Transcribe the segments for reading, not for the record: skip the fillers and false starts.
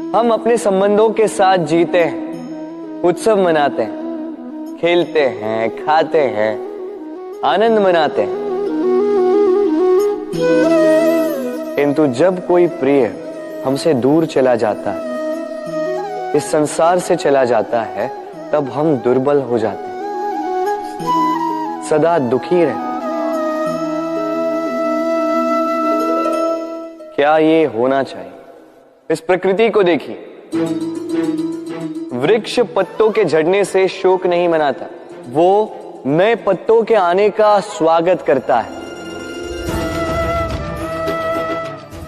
हम अपने संबंधों के साथ जीते हैं, उत्सव मनाते हैं, खेलते हैं, खाते हैं, आनंद मनाते हैं। किंतु जब कोई प्रिय हमसे दूर चला जाता है, इस संसार से चला जाता है, तब हम दुर्बल हो जाते हैं, सदा दुखी रहते हैं। क्या ये होना चाहिए? इस प्रकृति को देखिए, वृक्ष पत्तों के झड़ने से शोक नहीं मनाता, वो नए पत्तों के आने का स्वागत करता है।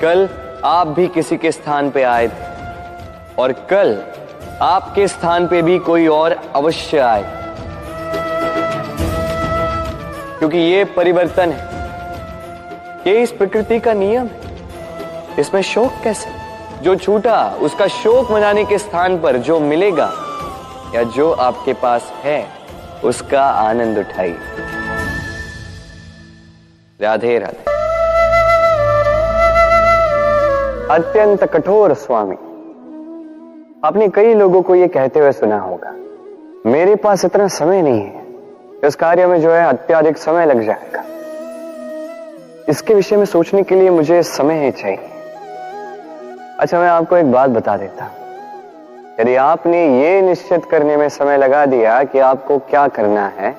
कल आप भी किसी के स्थान पे आए थे और कल आपके स्थान पे भी कोई और अवश्य आए, क्योंकि ये परिवर्तन है, ये इस प्रकृति का नियम है। इसमें शोक कैसे? जो छूटा उसका शोक मनाने के स्थान पर जो मिलेगा या जो आपके पास है उसका आनंद उठाइए। राधे राधे। अत्यंत कठोर स्वामी। आपने कई लोगों को यह कहते हुए सुना होगा, मेरे पास इतना समय नहीं है, इस कार्य में जो है अत्याधिक समय लग जाएगा, इसके विषय में सोचने के लिए मुझे समय ही चाहिए। अच्छा, मैं आपको एक बात बता देता हूं, यदि आपने ये निश्चित करने में समय लगा दिया कि आपको क्या करना है,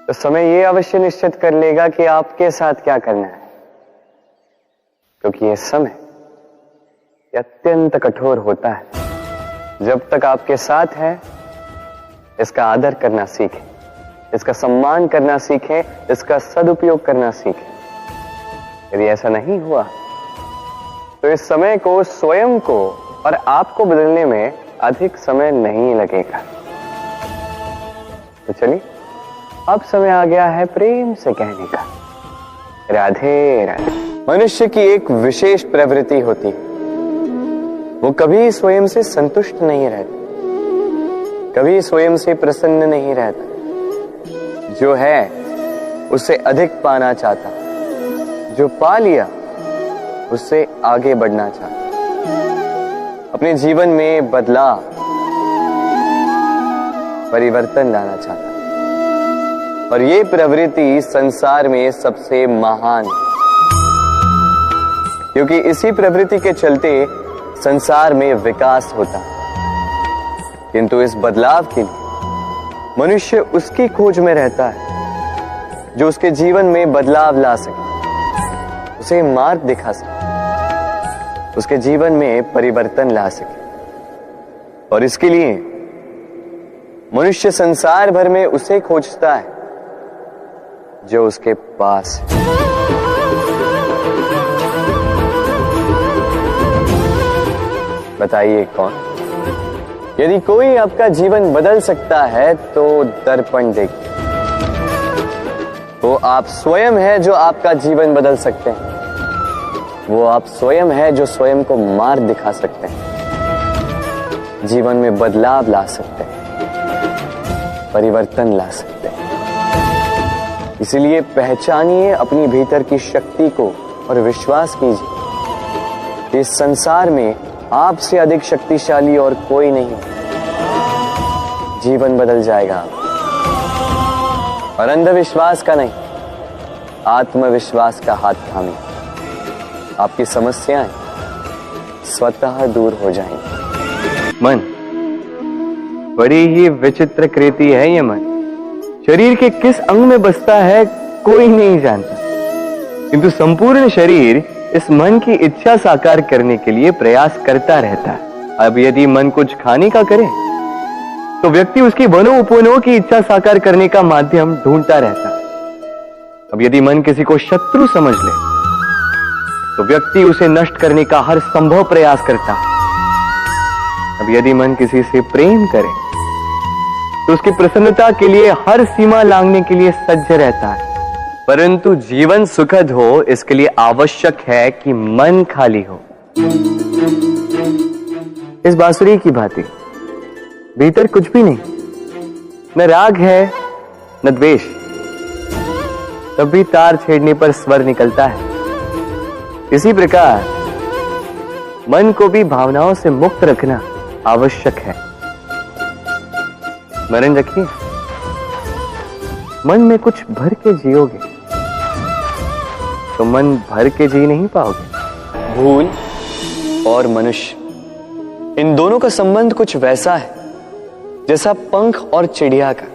तो समय ये अवश्य निश्चित कर लेगा कि आपके साथ क्या करना है, क्योंकि ये समय अत्यंत कठोर होता है। जब तक आपके साथ है, इसका आदर करना सीखें, इसका सम्मान करना सीखें, इसका सदुपयोग करना सीखें। यदि ऐसा नहीं हुआ तो इस समय को, स्वयं को और आपको बदलने में अधिक समय नहीं लगेगा। तो चलिए, अब समय आ गया है प्रेम से कहने का, राधे राधे। मनुष्य की एक विशेष प्रवृत्ति होती है, वो कभी स्वयं से संतुष्ट नहीं रहता, कभी स्वयं से प्रसन्न नहीं रहता। जो है उससे अधिक पाना चाहता, जो पा लिया उससे आगे बढ़ना चाहता, अपने जीवन में बदलाव, परिवर्तन लाना चाहता। और ये प्रवृत्ति संसार में सबसे महान है, क्योंकि इसी प्रवृत्ति के चलते संसार में विकास होता है। किंतु इस बदलाव के लिए मनुष्य उसकी खोज में रहता है जो उसके जीवन में बदलाव ला सके, उसे मार्ग दिखा सके, उसके जीवन में परिवर्तन ला सके। और इसके लिए मनुष्य संसार भर में उसे खोजता है जो उसके पास है। बताइए कौन? यदि कोई आपका जीवन बदल सकता है तो दर्पण देखिए, वो आप स्वयं है जो आपका जीवन बदल सकते हैं, वो आप स्वयं है जो स्वयं को मार्ग दिखा सकते हैं, जीवन में बदलाव ला सकते हैं, परिवर्तन ला सकते हैं। इसलिए पहचानिए अपनी भीतर की शक्ति को और विश्वास कीजिए कि इस संसार में आपसे अधिक शक्तिशाली और कोई नहीं। जीवन बदल जाएगा और अंधविश्वास का नहीं, आत्मविश्वास का हाथ थामिए, आपकी समस्याएं स्वतः दूर हो जाएंगी। मन बड़ी ही विचित्र कृति है। ये मन शरीर के किस अंग में बसता है कोई नहीं जानता, किंतु संपूर्ण शरीर इस मन की इच्छा साकार करने के लिए प्रयास करता रहता है। अब यदि मन कुछ खाने का करे तो व्यक्ति उसकी वनो उपवनों की इच्छा साकार करने का माध्यम ढूंढता रहता है। अब यदि मन किसी को शत्रु समझ ले तो व्यक्ति उसे नष्ट करने का हर संभव प्रयास करता है। अब यदि मन किसी से प्रेम करे तो उसकी प्रसन्नता के लिए हर सीमा लांघने के लिए सज्ज रहता है। परंतु जीवन सुखद हो, इसके लिए आवश्यक है कि मन खाली हो। इस बांसुरी की भांति भीतर कुछ भी नहीं, न राग है न द्वेष, तब भी तार छेड़ने पर स्वर निकलता है। इसी प्रकार मन को भी भावनाओं से मुक्त रखना आवश्यक है। स्मरण रखिए, मन में कुछ भर के जियोगे तो मन भर के जी नहीं पाओगे। भूल और मनुष्य, इन दोनों का संबंध कुछ वैसा है जैसा पंख और चिड़िया का,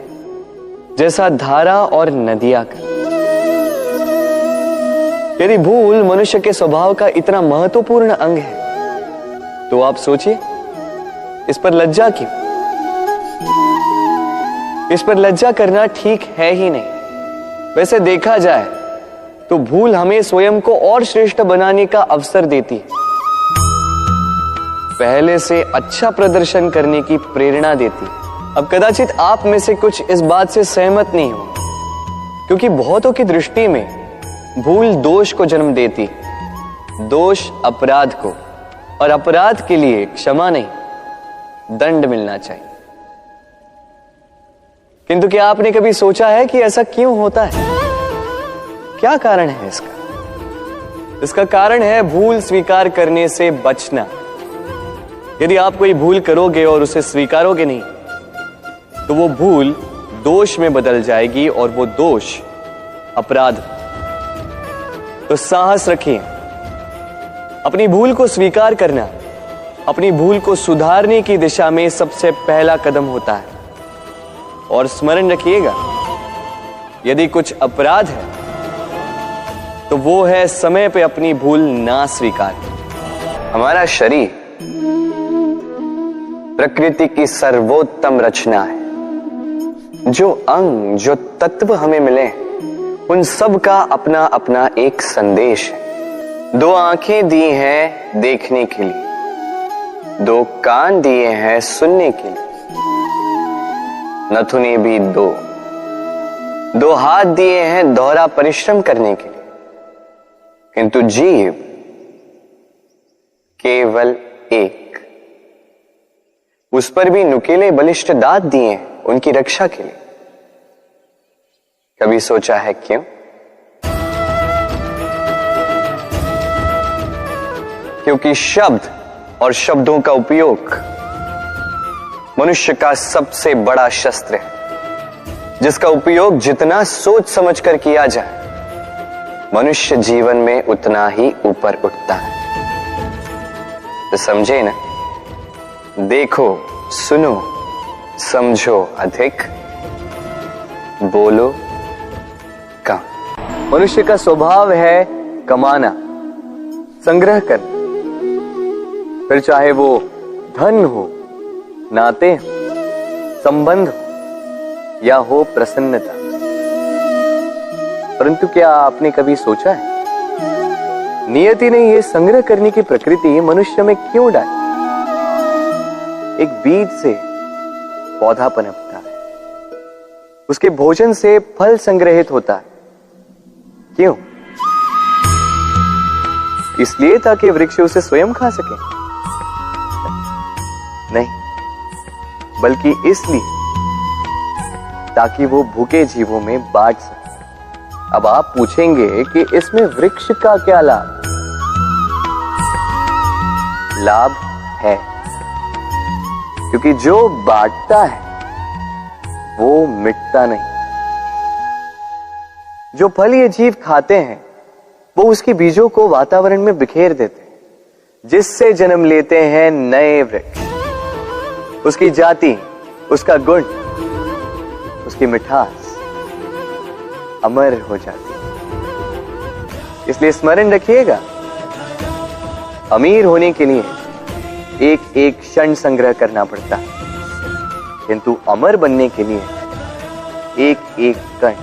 जैसा धारा और नदिया का। यदि भूल मनुष्य के स्वभाव का इतना महत्वपूर्ण अंग है तो आप सोचिए, इस पर लज्जा क्यों? इस पर लज्जा करना ठीक है ही नहीं। वैसे देखा जाए तो भूल हमें स्वयं को और श्रेष्ठ बनाने का अवसर देती है, पहले से अच्छा प्रदर्शन करने की प्रेरणा देती है। अब कदाचित आप में से कुछ इस बात से सहमत नहीं हो, क्योंकि बहुतों की दृष्टि में भूल दोष को जन्म देती, दोष अपराध को, और अपराध के लिए क्षमा नहीं दंड मिलना चाहिए। किंतु क्या आपने कभी सोचा है कि ऐसा क्यों होता है? क्या कारण है इसका? इसका कारण है भूल स्वीकार करने से बचना। यदि आप कोई भूल करोगे और उसे स्वीकारोगे नहीं तो वो भूल दोष में बदल जाएगी और वो दोष अपराध। तो साहस रखिए, अपनी भूल को स्वीकार करना अपनी भूल को सुधारने की दिशा में सबसे पहला कदम होता है। और स्मरण रखिएगा, यदि कुछ अपराध है तो वो है समय पे अपनी भूल ना स्वीकार। हमारा शरीर प्रकृति की सर्वोत्तम रचना है। जो अंग, जो तत्व हमें मिले उन सब का अपना अपना एक संदेश है। 2 आंखें दी हैं देखने के लिए, 2 कान दिए हैं सुनने के लिए, नथुने भी 2 हाथ दिए हैं दोहरा परिश्रम करने के लिए, किंतु जीव केवल एक। उस पर भी नुकीले बलिष्ठ दांत दिए हैं उनकी रक्षा के लिए। कभी सोचा है क्यों? क्योंकि शब्द और शब्दों का उपयोग मनुष्य का सबसे बड़ा शस्त्र है, जिसका उपयोग जितना सोच समझकर किया जाए मनुष्य जीवन में उतना ही ऊपर उठता है। तो समझे ना, देखो सुनो समझो अधिक, बोलो कम। मनुष्य का स्वभाव है कमाना, संग्रह करना, फिर चाहे वो धन हो, नाते हो, संबंध हो या हो प्रसन्नता। परंतु क्या आपने कभी सोचा है, नियति ने यह संग्रह करने की प्रकृति मनुष्य में क्यों डाली? एक बीज से पौधा पनपता है, उसके भोजन से फल संग्रहित होता है। क्यों? इसलिए ताकि वृक्ष उसे स्वयं खा सके? नहीं, बल्कि इसलिए ताकि वो भूखे जीवों में बांट सके। अब आप पूछेंगे कि इसमें वृक्ष का क्या लाभ? लाभ है, क्योंकि जो बांटता है वो मिटता नहीं। जो फल ये जीव खाते हैं वो उसके बीजों को वातावरण में बिखेर देते हैं, जिससे जन्म लेते हैं नए वृक्ष। उसकी जाति, उसका गुण, उसकी मिठास अमर हो जाती है। इसलिए स्मरण रखिएगा, अमीर होने के लिए एक एक क्षण संग्रह करना पड़ता है, किंतु अमर बनने के लिए एक एक कण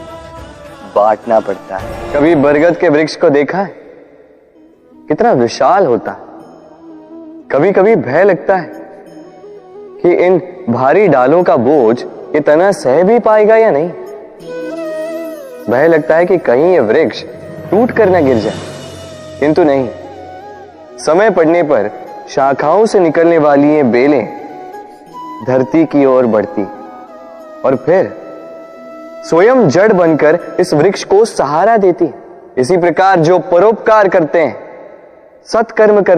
बांटना पड़ता है। कभी बरगद के वृक्ष को देखा है? कितना विशाल होता है। कभी कभी भय लगता है कि इन भारी डालों का बोझ ये तना सह भी पाएगा या नहीं। भय लगता है कि कहीं ये वृक्ष टूट कर न गिर जाए, किंतु नहीं। समय पड़ने पर शाखाओं से निकलने वाली ये बेलें धरती की ओर बढ़ती और फिर स्वयं जड़ बनकर इस वृक्ष को सहारा देती। इसी प्रकार जो परोपकार करते हैं, सत्कर्म करते